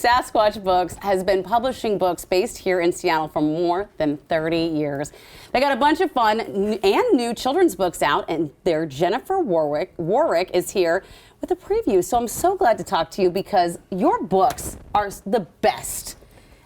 Sasquatch Books has been publishing books based here in Seattle for more than 30 years. They got a bunch of fun and new children's books out, and their Jennifer Worick is here with a preview. So I'm so glad to talk to you because your books are the best.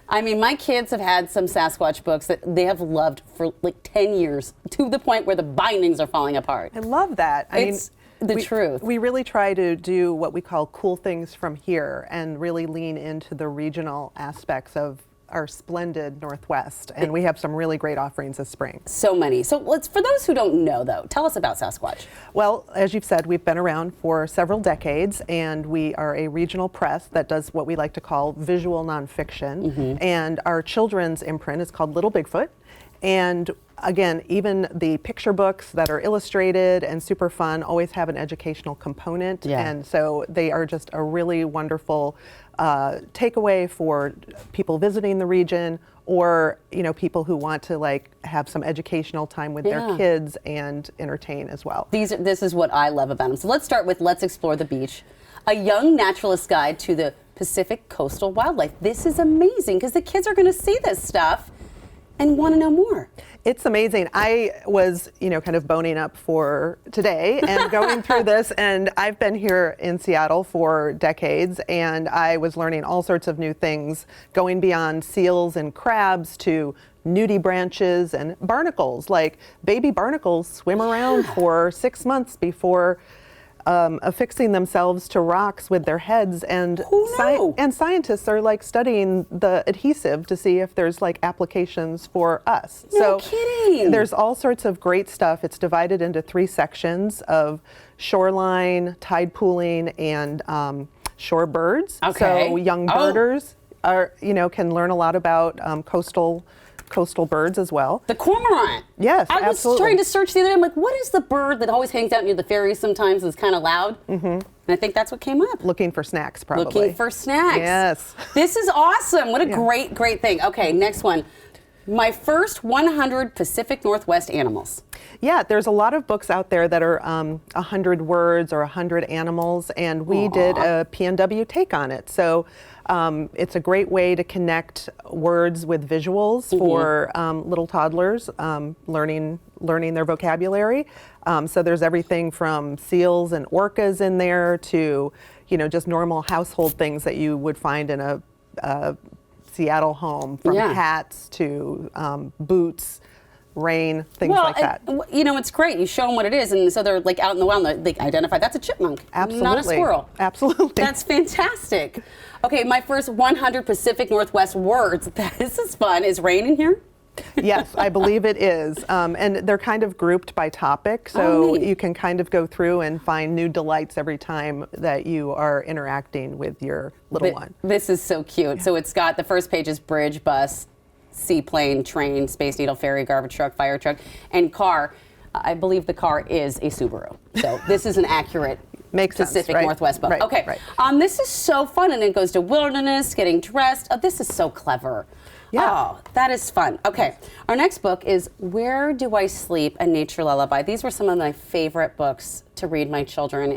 I mean, my kids have had some Sasquatch books that they have loved for like 10 years, to the point where the bindings are falling apart. I love that. It's the truth. We really try to do what we call cool things from here and really lean into the regional aspects of our splendid Northwest. And we have some really great offerings this spring. So many. So for those who don't know, though, tell us about Sasquatch. Well, as you've said, we've been around for several decades, and we are a regional press that does what we like to call visual nonfiction. Mm-hmm. And our children's imprint is called Little Bigfoot. And again, even the picture books that are illustrated and super fun always have an educational component. Yeah. And so they are just a really wonderful takeaway for people visiting the region, or people who want to like have some educational time with their kids and entertain as well. This is what I love about them. So let's start with Let's Explore the Beach, a young naturalist guide to the Pacific coastal wildlife. This is amazing because the kids are going to see this stuff and want to know more. It's amazing. I was, kind of boning up for today and going through this, and I've been here in Seattle for decades, and I was learning all sorts of new things, going beyond seals and crabs to nudie branches and barnacles. Like baby barnacles swim around for 6 months before affixing themselves to rocks with their heads, and scientists are like studying the adhesive to see if there's like applications for us. No kidding. There's all sorts of great stuff. It's divided into 3 sections of shoreline, tide pooling, and shore birds. Okay. So young birders are can learn a lot about coastal birds as well. The cormorant. Yes, I was trying to search the other day. I'm like, what is the bird that always hangs out near the ferries sometimes and is kind of loud? Mm-hmm. And I think that's what came up. Looking for snacks, probably. Looking for snacks. Yes. This is awesome. What a great thing. Okay, next one. My first 100 Pacific Northwest animals. Yeah, there's a lot of books out there that are 100 words or 100 animals, and we did a PNW take on it. So it's a great way to connect words with visuals for little toddlers learning their vocabulary. So there's everything from seals and orcas in there to just normal household things that you would find in a Seattle home, from hats to boots, rain, things like that. It's great. You show them what it is, and so they're like out in the wild, they identify that's a chipmunk, not a squirrel. Absolutely. That's fantastic. Okay, my first 100 Pacific Northwest words. This is fun. Is rain in here? Yes, I believe it is. And they're kind of grouped by topic, so you can kind of go through and find new delights every time that you are interacting with your little one. This is so cute. So it's got, the first page is bridge, bus, seaplane, train, Space Needle, ferry, garbage truck, fire truck, and car. I believe the car is a Subaru. So this is an accurate Pacific Northwest book. Right, okay, right. This is so fun, and it goes to wilderness, getting dressed. Oh, this is so clever. Yeah. Oh, that is fun. Okay, our next book is Where Do I Sleep? A Nature Lullaby. These were some of my favorite books to read my children.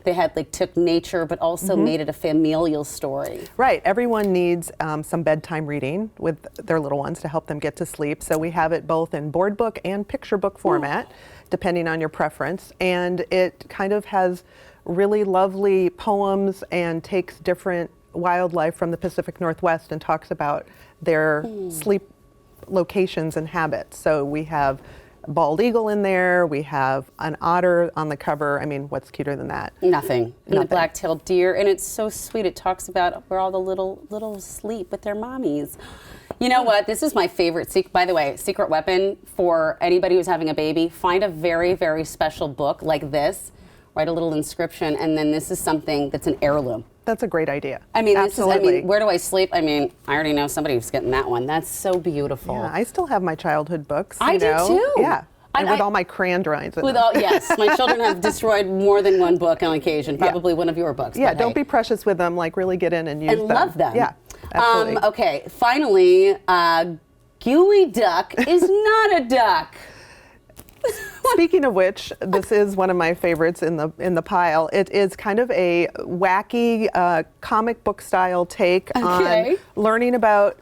They had took nature, but also made it a familial story. Right. Everyone needs some bedtime reading with their little ones to help them get to sleep. So we have it both in board book and picture book format, depending on your preference. And it kind of has really lovely poems and takes different wildlife from the Pacific Northwest and talks about their sleep locations and habits. So we have a bald eagle in there, we have an otter on the cover. I mean, what's cuter than that? Nothing. And the black-tailed deer, and it's so sweet. It talks about where all the little sleep with their mommies. You know what? This is my favorite. By the way, secret weapon for anybody who's having a baby. Find a very, very special book like this. Write a little inscription, and then this is something that's an heirloom. That's a great idea. I mean, absolutely. Where Do I Sleep? I mean, I already know somebody who's getting that one. That's so beautiful. Yeah, I still have my childhood books. I do too. Yeah. And with all my crayon drawings. Yes, my children have destroyed more than one book on occasion, probably one of your books. Yeah, don't be precious with them, really get in and use them. I love them. Yeah, absolutely. Okay, finally, Gooey duck is not a duck. Speaking of which, this is one of my favorites in the pile. It is kind of a wacky comic book style take on learning about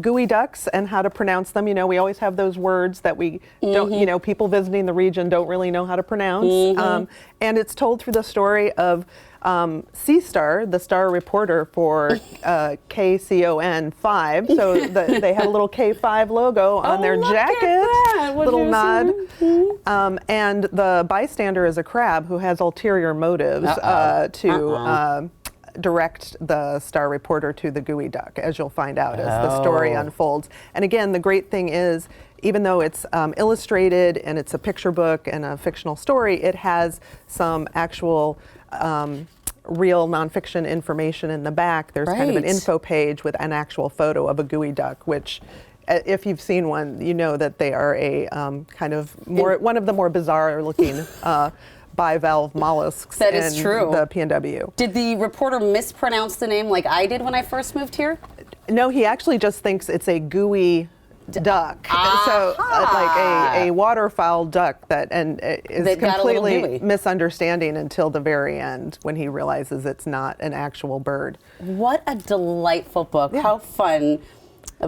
gooey ducks and how to pronounce them. You know, we always have those words that we don't, you know, people visiting the region don't really know how to pronounce. And it's told through the story of C-Star, the star reporter for KCON 5. So they have a little K5 logo on their jacket, little nod. And the bystander is a crab who has ulterior motives to direct the star reporter to the gooey duck, as you'll find out as the story unfolds. And again, the great thing is, even though it's illustrated and it's a picture book and a fictional story, it has some actual real nonfiction information in the back. There's kind of an info page with an actual photo of a gooey duck, which if you've seen one, you know that they are a kind of one of the more bizarre looking bivalve mollusks that is in true. The PNW. Did the reporter mispronounce the name like I did when I first moved here? No, he actually just thinks it's a gooey duck. So like a waterfowl duck that is completely misunderstanding until the very end when he realizes it's not an actual bird. What a delightful book. How fun.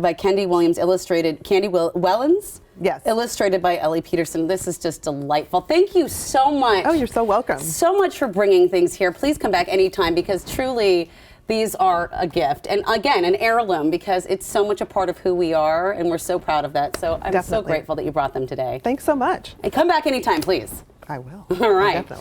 By Candy Williams, illustrated, Wellens? Yes. Illustrated by Ellie Peterson. This is just delightful. Thank you so much. Oh, you're so welcome. So much for bringing things here. Please come back anytime because truly these are a gift. And again, an heirloom because it's so much a part of who we are and we're so proud of that. So I'm so grateful that you brought them today. Thanks so much. And come back anytime, please. I will. All right. Definitely.